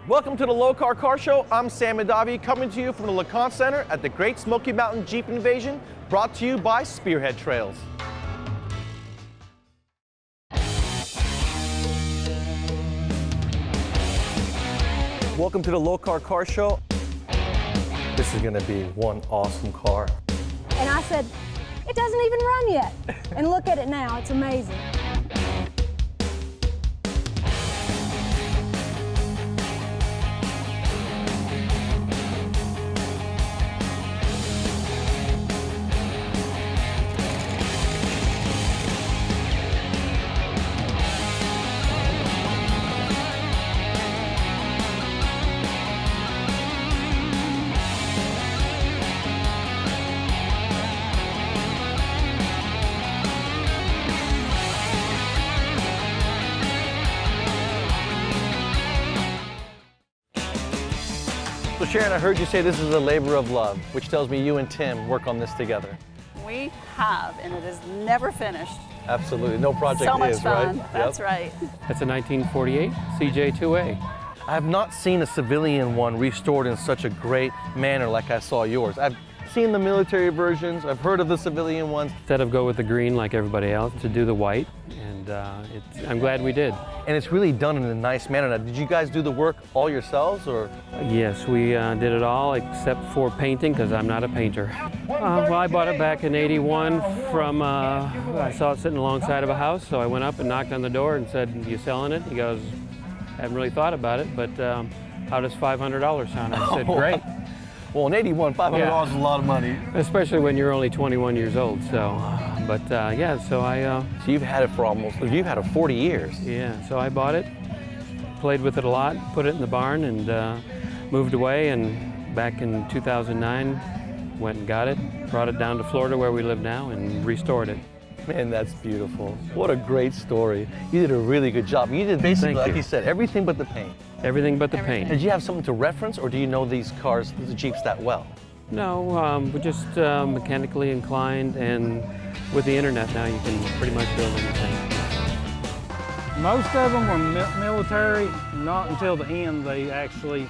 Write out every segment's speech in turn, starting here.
Welcome to the Lokar Car Show. I'm Sam Adavi, coming to you from the Lokar Center at the Great Smoky Mountain Jeep Invasion, brought to you by Spearhead Trails. Welcome to the Lokar Car Show. This is gonna be one awesome car. And I said, it doesn't even run yet. And look at it now, it's amazing. So Sharon, I heard you say this is a labor of love, which tells me you and Tim work on this together. We have, and it is never finished. Absolutely, no project So much is, fun. right? That's Yep. right. That's a 1948 CJ2A. I have not seen a civilian one restored in such a great manner like I saw yours. I've seen the military versions, I've heard of the civilian ones. Instead of go with the green like everybody else, to do the white, and I'm glad we did. And it's really done in a nice manner. Now, did you guys do the work all yourselves, or? Yes, we did it all except for painting, because I'm not a painter. Well, I bought it back in '81 from, I saw it sitting alongside of a house, so I went up and knocked on the door and said, "You selling it?" He goes, "Haven't really thought about it, but how does $500 sound?" I said, "Great." Well, in '81, $500 is a lot of money. Especially when you're only 21 years old, so. But yeah, so So you've had it for you've had it 40 years. Yeah, so I bought it, played with it a lot, put it in the barn, and moved away. And back in 2009, went and got it, brought it down to Florida where we live now, and restored it. Man, that's beautiful. What a great story. You did a really good job. You did basically, like you said, everything but the paint. Everything but the paint. Did you have something to reference, or do you know these cars, the Jeeps, that well? No, we're just mechanically inclined, and with the internet now, you can pretty much build anything. Most of them were military. Not until the end they actually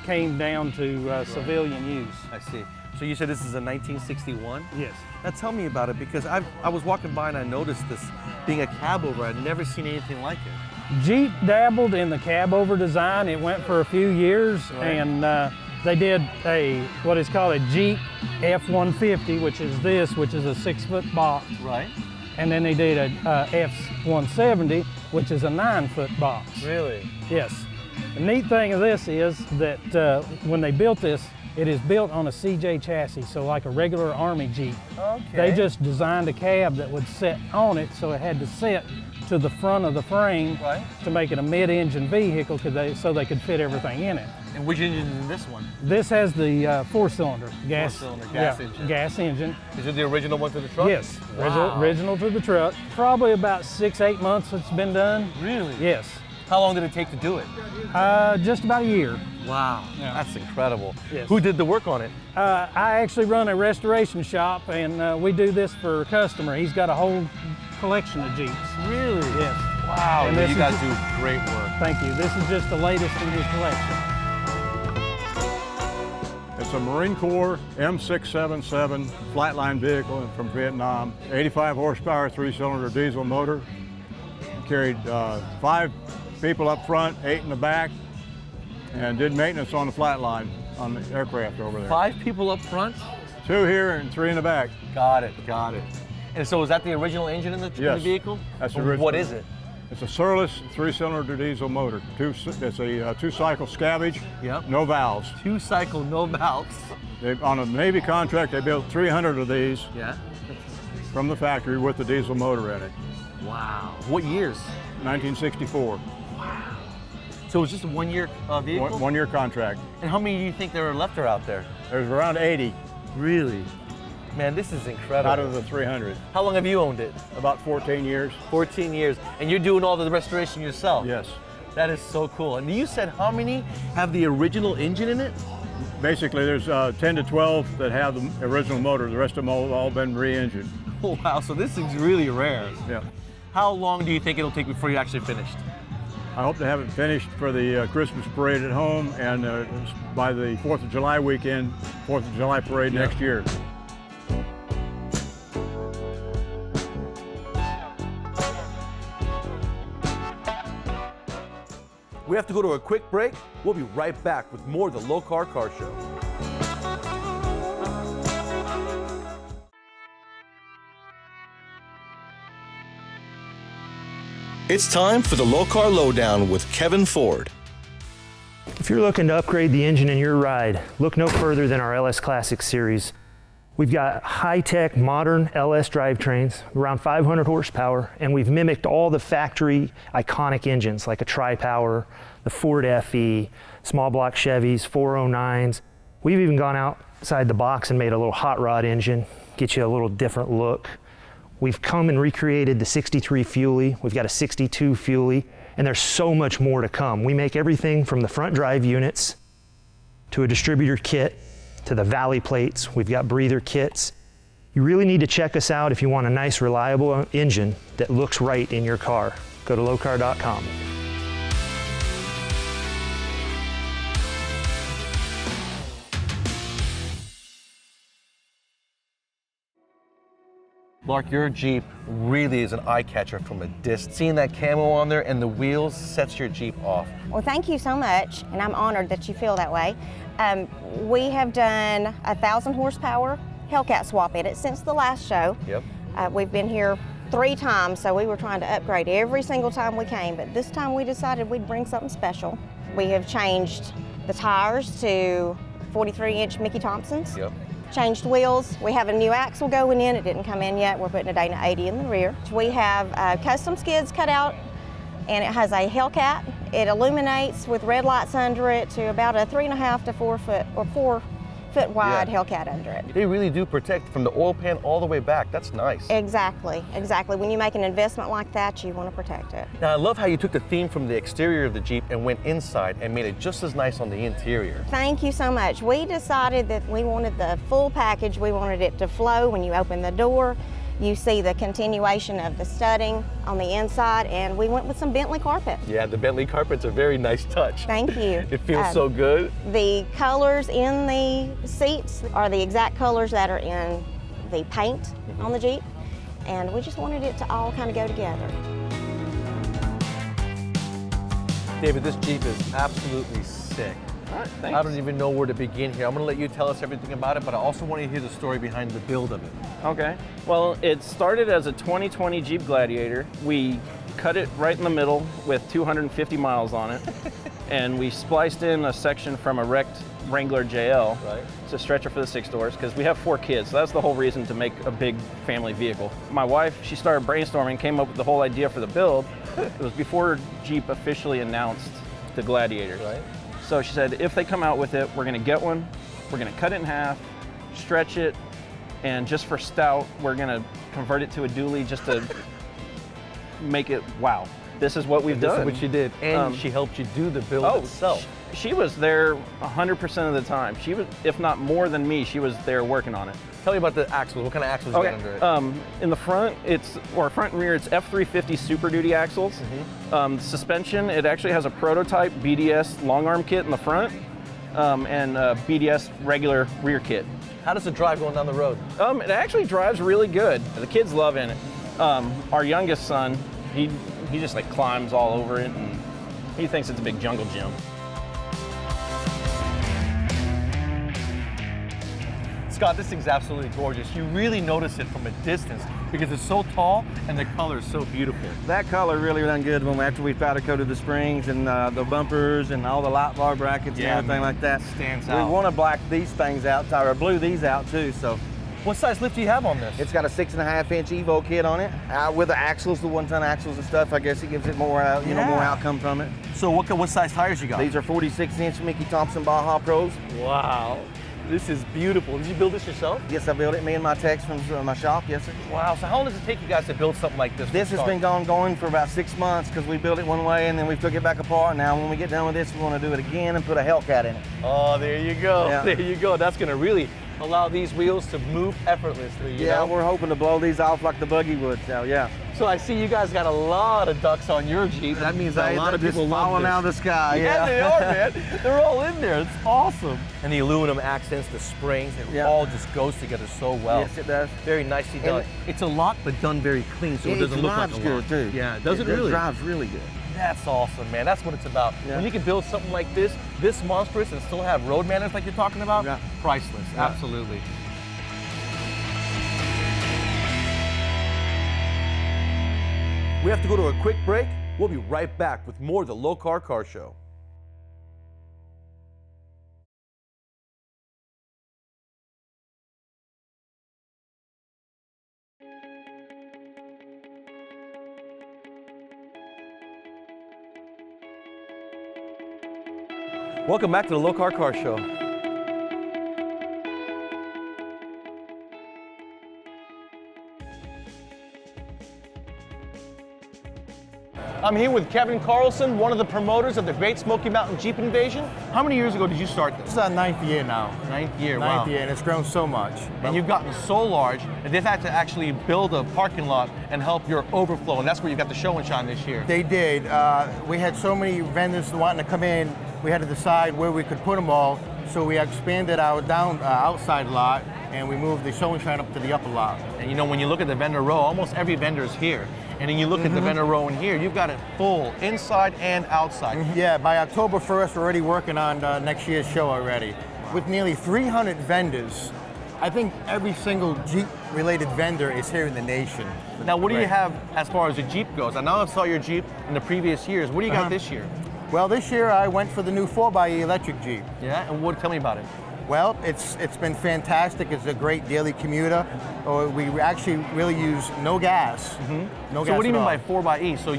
came down to civilian use. I see. So you said this is a 1961? Yes. Now tell me about it, because I was walking by and I noticed this being a cab over. I'd never seen anything like it. Jeep dabbled in the cab over design. It went for a few years, and they did what is called a Jeep F-150, which is a 6-foot box. Right. And then they did a F-170, which is a 9-foot box. Really? Yes. The neat thing of this is that when they built this, it is built on a CJ chassis, so like a regular Army Jeep. Okay. They just designed a cab that would sit on it, so it had to sit to the front of the frame to make it a mid-engine vehicle, so they could fit everything in it. And which engine is in this one? This has the 4-cylinder gas, engine. gas engine. Is it the original one to the truck? Yes, Wow. original to the truck. Probably about 6-8 months it's been done. Really? Yes. How long did it take to do it? Just about a year. Wow, Yeah. that's incredible. Yes. Who did the work on it? I actually run a restoration shop, and we do this for a customer. He's got a whole collection of Jeeps. Really? Yes. Wow, And you this is guys just- do great work. Thank you. This is just the latest in his collection. It's a Marine Corps M677 flatline vehicle from Vietnam. 85 horsepower, 3-cylinder diesel motor. Carried 5 people up front, 8 in the back, and did maintenance on the flatline on the aircraft over there. 5 people up front? 2 here and 3 in the back. Got it, got it. And so is that the original engine in the Yes, vehicle? that's the original. What is it? It's a Surless 3-cylinder diesel motor. It's a 2-cycle scabbage, Yep. no valves. 2-cycle, no valves. On a Navy contract, they built 300 of these Yeah. from the factory with the diesel motor in it. Wow. What years? 1964. So it's just a 1-year vehicle? One-year contract. And how many do you think there are left out there? There's around 80 Really? Man, this is incredible. out of the 300. How long have you owned it? About 14 years. 14 years. And you're doing all the restoration yourself? Yes. That is so cool. And you said how many have the original engine in it? Basically, there's 10 to 12 that have the original motor. The rest of them all been re-engined. Oh, wow, so this is really rare. Yeah. How long do you think it'll take before you're actually finished? I hope to have it finished for the Christmas parade at home and by the 4th of July weekend, 4th of July parade next year. We have to go to a quick break. We'll be right back with more of the Lokar Car Show. It's time for the Lokar Lowdown with Kevin Ford. If you're looking to upgrade the engine in your ride, look no further than our LS Classic series. We've got high-tech, modern LS drivetrains, around 500 horsepower, and we've mimicked all the factory iconic engines like a Tri-Power, the Ford FE, small block Chevys, 409s. We've even gone outside the box and made a little hot rod engine, get you a little different look. We've come and recreated the 63 Fuelie. We've got a 62 Fuelie, and there's so much more to come. We make everything from the front drive units to a distributor kit to the valley plates. We've got breather kits. You really need to check us out if you want a nice, reliable engine that looks right in your car. Go to lokar.com. Lark, your Jeep really is an eye catcher from a distance. Seeing that camo on there and the wheels sets your Jeep off. Well, thank you so much, and I'm honored that you feel that way. We have done 1,000 horsepower Hellcat swap in it since the last show. Yep. We've been here 3 times, so we were trying to upgrade every single time we came, but this time we decided we'd bring something special. We have changed the tires to 43-inch Mickey Thompsons. Yep. Changed wheels. We have a new axle going in. It didn't come in yet. We're putting a Dana 80 in the rear. We have custom skids cut out, and it has a Hellcat. It illuminates with red lights under it to about a 3.5 to 4 foot or 4 foot wide Hellcat under it. They really do protect from the oil pan all the way back. That's nice. Exactly, exactly. When you make an investment like that, you want to protect it. Now, I love how you took the theme from the exterior of the Jeep and went inside and made it just as nice on the interior. Thank you so much. We decided that we wanted the full package. We wanted it to flow when you open the door. You see the continuation of the studding on the inside, and we went with some Bentley carpet. Yeah, the Bentley carpet's a very nice touch. Thank you. It feels so good. The colors in the seats are the exact colors that are in the paint on the Jeep, and we just wanted it to all kind of go together. David, this Jeep is absolutely sick. All right, thanks. I don't even know where to begin here. I'm going to let you tell us everything about it, but I also want to hear the story behind the build of it. Okay. Well, it started as a 2020 Jeep Gladiator. We cut it right in the middle with 250 miles on it, and we spliced in a section from a wrecked Wrangler JL to stretch it for the 6 doors, because we have 4 kids, so that's the whole reason to make a big family vehicle. My wife, she started brainstorming, came up with the whole idea for the build. It was before Jeep officially announced the Gladiators. So she said, if they come out with it, we're gonna get one, we're gonna cut it in half, stretch it, and just for stout, we're gonna convert it to a dually just to make it wow. This is what we've done. This is what she did, and she helped you do the build itself. She was there 100% of the time. She was, if not more than me, she was there working on it. Tell me about the axles. What kind of axles you got under it? In the front, front and rear, it's F350 Super Duty axles. Suspension, it actually has a prototype BDS long arm kit in the front, and a BDS regular rear kit. How does it drive going down the road? It actually drives really good. The kids love in it. Our youngest son, he just like climbs all over it, and he thinks it's a big jungle gym. Scott, this thing's absolutely gorgeous. You really notice it from a distance because it's so tall and the color is so beautiful. That color really done good after we powder coated the springs and the bumpers and all the light bar brackets and everything like that. Stands out. We want to black these things out, or blue these out too. So, what size lift do you have on this? It's got a 6.5-inch Evo kit on it with the axles, the 1-ton axles and stuff. I guess it gives it more, more outcome from it. So what size tires you got? These are 46-inch Mickey Thompson Baja Pros. Wow. This is beautiful. Did you build this yourself? Yes, I built it. Me and my techs from my shop. Yes, sir. Wow. So how long does it take you guys to build something like this? This has been going for about 6 months because we built it one way and then we took it back apart. Now, when we get done with this, we want to do it again and put a Hellcat in it. Oh, there you go. Yeah. There you go. That's going to really allow these wheels to move effortlessly. You Yeah, know? we're hoping to blow these off like the buggy would. So yeah. So I see you guys got a lot of ducks on your Jeep. That means that a lot of people love falling this. out of the sky. Yeah, they are, man. They're all in there. It's awesome. And the aluminum accents, the springs, it all just goes together so well. Yes, it does. Very nicely done. It's a lot, but done very clean, so it doesn't look like a lot. good too. Yeah, does it really? It drives really good. That's awesome, man. That's what it's about. Yeah. When you can build something like this monstrous, and still have road manners like you're talking about, priceless. Yeah. Absolutely. We have to go to a quick break. We'll be right back with more of the Lokar Car Show. Welcome back to the Lokar Car Show. I'm here with Kevin Carlson, one of the promoters of the Great Smoky Mountain Jeep Invasion. How many years ago did you start this? This is our 9th year now. 9th year, Ninth wow. year, and it's grown so much. And you've gotten so large that they've had to actually build a parking lot and help your overflow, and that's where you got the show and shine this year. They did. We had so many vendors wanting to come in, we had to decide where we could put them all, so we expanded our outside lot, and we moved the show and shine up to the upper lot. And you know, when you look at the vendor row, almost every vendor is here. And then you look at the vendor row in here, you've got it full, inside and outside. Yeah, by October 1st, we're already working on next year's show already. With nearly 300 vendors, I think every single Jeep-related vendor is here in the nation. Now, what do you have as far as the Jeep goes? I know I saw your Jeep in the previous years. What do you got this year? Well, this year I went for the new 4xe electric Jeep. Yeah, and tell me about it. Well, it's been fantastic. It's a great daily commuter. We actually really use no gas. No gas. So what do you mean at by all. 4xe? So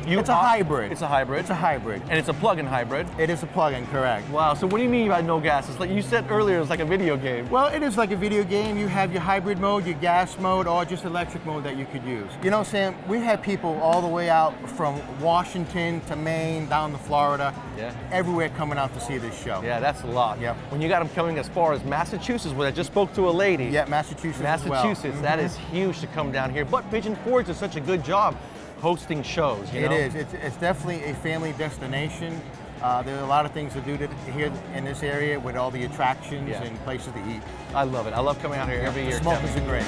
It's a hybrid. It's a hybrid. It's a hybrid. And it's a plug-in hybrid. It is a plug-in, correct. Wow. So what do you mean by no gas? It's like you said earlier, it's like a video game. Well, it is like a video game. You have your hybrid mode, your gas mode, or just electric mode that you could use. You know, Sam, we had people all the way out from Washington to Maine, down to Florida, everywhere coming out to see this show. Yeah, that's a lot. Yep. When you got them coming as far as Massachusetts, where I just spoke to a lady. Yeah, Massachusetts as well. Massachusetts, that is huge to come down here. But Pigeon Forge does such a good job hosting shows, you know? It is. It's definitely a family destination. There are a lot of things to do here in this area with all the attractions and places to eat. I love it. I love coming out here every year. Smokers are great.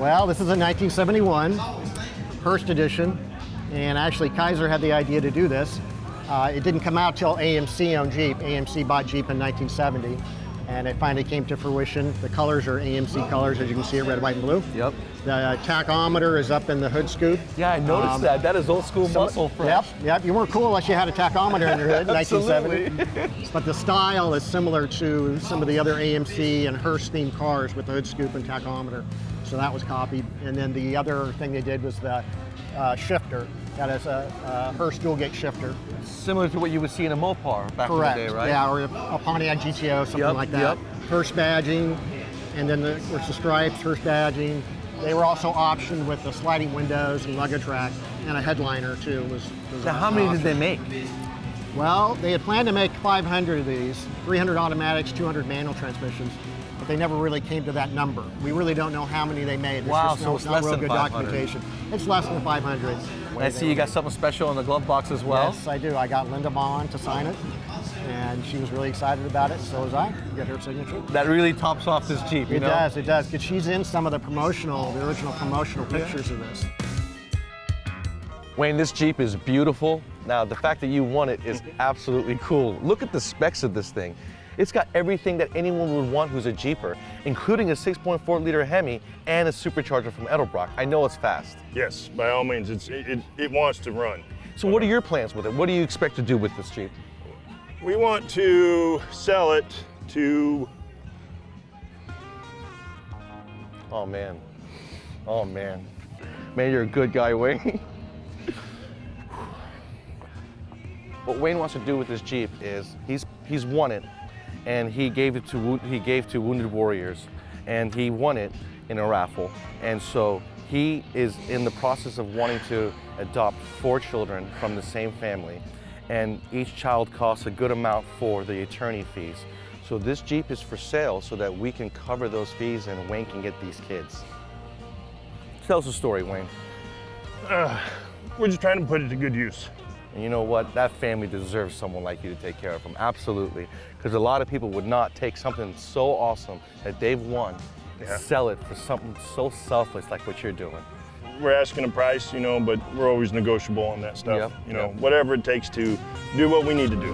Well, this is a 1971 Hearst edition, and actually Kaiser had the idea to do this. It didn't come out till AMC owned Jeep. AMC bought Jeep in 1970, and it finally came to fruition. The colors are AMC colors, as you can see, red, white, and blue. Yep. The tachometer is up in the hood scoop. Yeah, I noticed that. That is old school muscle fresh. Yep. You weren't cool unless you had a tachometer in your hood, 1970. But the style is similar to some of the other AMC and Hearst themed cars with the hood scoop and tachometer. So that was copied. And then the other thing they did was the shifter. That is a Hearst dual gate shifter. Similar to what you would see in a Mopar back Correct. in the day, right? Yeah, or a Pontiac GTO, something like that. Hearst badging, and then of course the stripes, Hearst badging. They were also optioned with the sliding windows and luggage rack, and a headliner too. Now, how many did they make? Well, they had planned to make 500 of these, 300 automatics, 200 manual transmissions, but they never really came to that number. We really don't know how many they made. Wow, so it's not less real than good 500. documentation. It's less than 500. I see you got something special in the glove box as well. Yes, I do. I got Linda Bond to sign it, and she was really excited about it. So was I. Get her signature. That really tops off this Jeep, you know? It does, because she's in some of the original promotional pictures of this. Wayne, this Jeep is beautiful. Now, the fact that you won it is absolutely cool. Look at the specs of this thing. It's got everything that anyone would want who's a Jeeper, including a 6.4 liter Hemi and a supercharger from Edelbrock. I know it's fast. Yes, by all means, it wants to run. So what are your plans with it? What do you expect to do with this Jeep? We want to sell it to... Oh man, oh man. Man, you're a good guy, Wayne. What Wayne wants to do with this Jeep is he's won it, and he gave to Wounded Warriors, and he won it in a raffle. And so he is in the process of wanting to adopt 4 children from the same family. and each child costs a good amount for the attorney fees. So this Jeep is for sale so that we can cover those fees and Wayne can get these kids. Tell us a story, Wayne. We're just trying to put it to good use. And you know what? That family deserves someone like you to take care of them, absolutely. Because a lot of people would not take something so awesome that they've won and sell it for something so selfless like what you're doing. We're asking a price, you know, but we're always negotiable on that stuff. You know, whatever it takes to do what we need to do.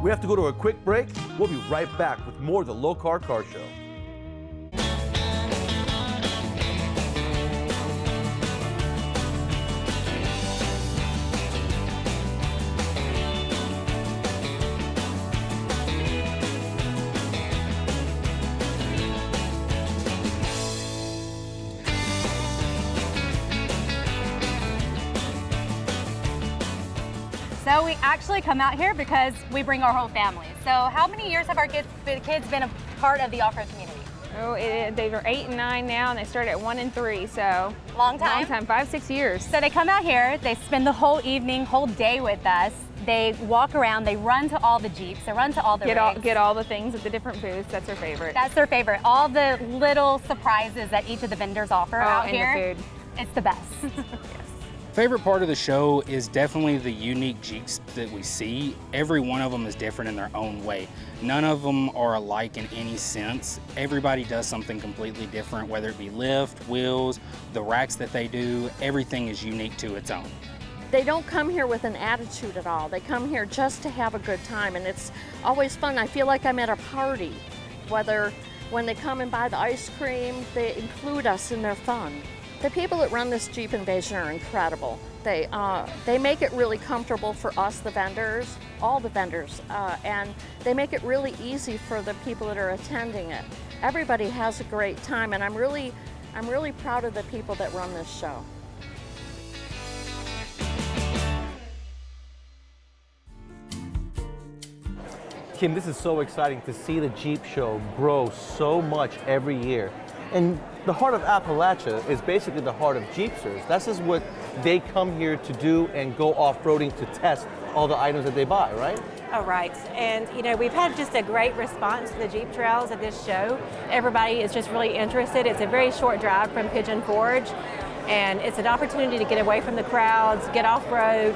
We have to go to a quick break. We'll be right back with more of the Lokar Car Show. So we actually come out here because we bring our whole family. So how many years have our kids been a part of the off-road community? Oh, they were 8 and 9 now, and they started at 1 and 3, so. Long time? Long time, 5, 6 years. So they come out here, they spend the whole evening, whole day with us. They walk around, they run to all the Jeeps, they run to all the rigs. Get all the things at the different booths, that's their favorite. That's their favorite. All the little surprises that each of the vendors offer out here. And the food. It's the best. Favorite part of the show is definitely the unique Jeeps that we see. Every one of them is different in their own way. None of them are alike in any sense. Everybody does something completely different, whether it be lift, wheels, the racks that they do, everything is unique to its own. They don't come here with an attitude at all. They come here just to have a good time, and it's always fun. I feel like I'm at a party. Whether when they come and buy the ice cream, they include us in their fun. The people that run this Jeep Invasion are incredible. They make it really comfortable for us, the vendors, all the vendors, and they make it really easy for the people that are attending it. Everybody has a great time, and I'm really proud of the people that run this show. Kim, this is so exciting to see the Jeep show grow so much every year. And the heart of Appalachia is basically the heart of Jeepsters. This is what they come here to do and go off-roading to test all the items that they buy, right? Oh, right. And, you know, we've had just a great response to the Jeep trails at this show. Everybody is just really interested. It's a very short drive from Pigeon Forge, and it's an opportunity to get away from the crowds, get off-road.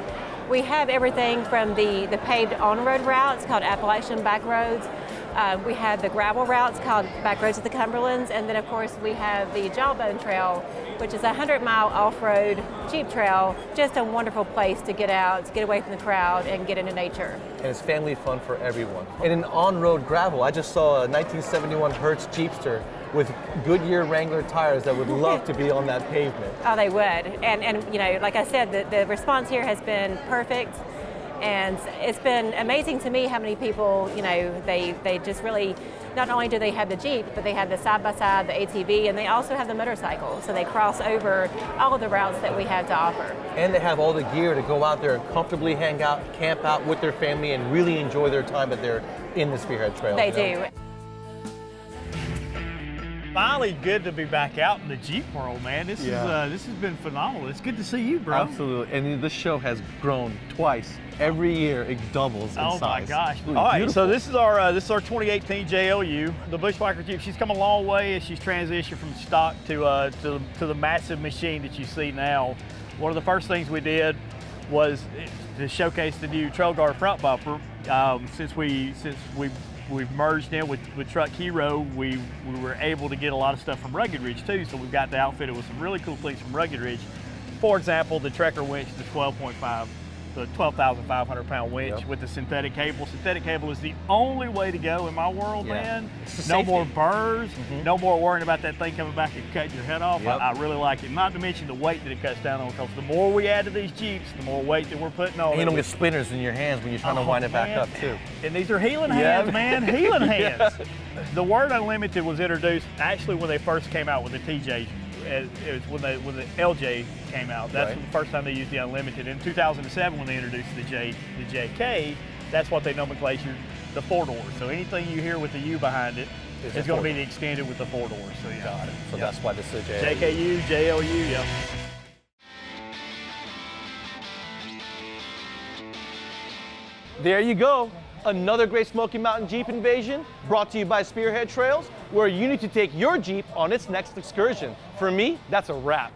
We have everything from the paved on-road routes called Appalachian back roads. We have the gravel routes called Back Roads of the Cumberlands, and then of course we have the Jawbone Trail, which is a 100-mile off-road Jeep trail. Just a wonderful place to get out, to get away from the crowd and get into nature. And it's family fun for everyone. And in on-road gravel, I just saw a 1971 Hertz Jeepster with Goodyear Wrangler tires that would love to be on that pavement. Oh, they would. And you know, like I said, the response here has been perfect. And it's been amazing to me how many people, you know, they just really, not only do they have the Jeep, but they have the side-by-side, the ATV, and they also have the motorcycle. So they cross over all of the routes that we have to offer. And they have all the gear to go out there and comfortably hang out, camp out with their family, and really enjoy their time that they're in the Spearhead Trail. They do. Finally, good to be back out in the Jeep world, man. This has been phenomenal. It's good to see you, bro. Absolutely, and this show has grown twice. Every year it doubles in size. Oh my gosh! Really all right, beautiful. so this is our 2018 JLU, the Bushwhacker Jeep. She's come a long way as she's transitioned from stock to the massive machine that you see now. One of the first things we did was to showcase the new Trail Guard front bumper. Since we've merged in with Truck Hero, we were able to get a lot of stuff from Rugged Ridge too, so we've got the outfitted with some really cool things from Rugged Ridge. For example, the Trekker winch, the 12.5, the 12,500 pound winch with the synthetic cable. Synthetic cable is the only way to go in my world, man. No more burrs, no more worrying about that thing coming back and cutting your head off. I really like it. Not to mention the weight that it cuts down on, because the more we add to these Jeeps, the more weight that we're putting on. And you don't get splinters in your hands when you're trying to wind it back up too. And these are healing hands, man, healing hands. The word unlimited was introduced actually when they first came out with the TJ. It was when the LJ came out. That's the first time they used the unlimited. In 2007, when they introduced the JK, that's what they nomenclatured the 4-door. So anything you hear with the U behind it is going to be the extended with the 4-door. So yeah. Got it. So that's why this is a JKU, JLU, yeah. There you go. Another great Smoky Mountain Jeep invasion brought to you by Spearhead Trails, where you need to take your Jeep on its next excursion. For me, that's a wrap.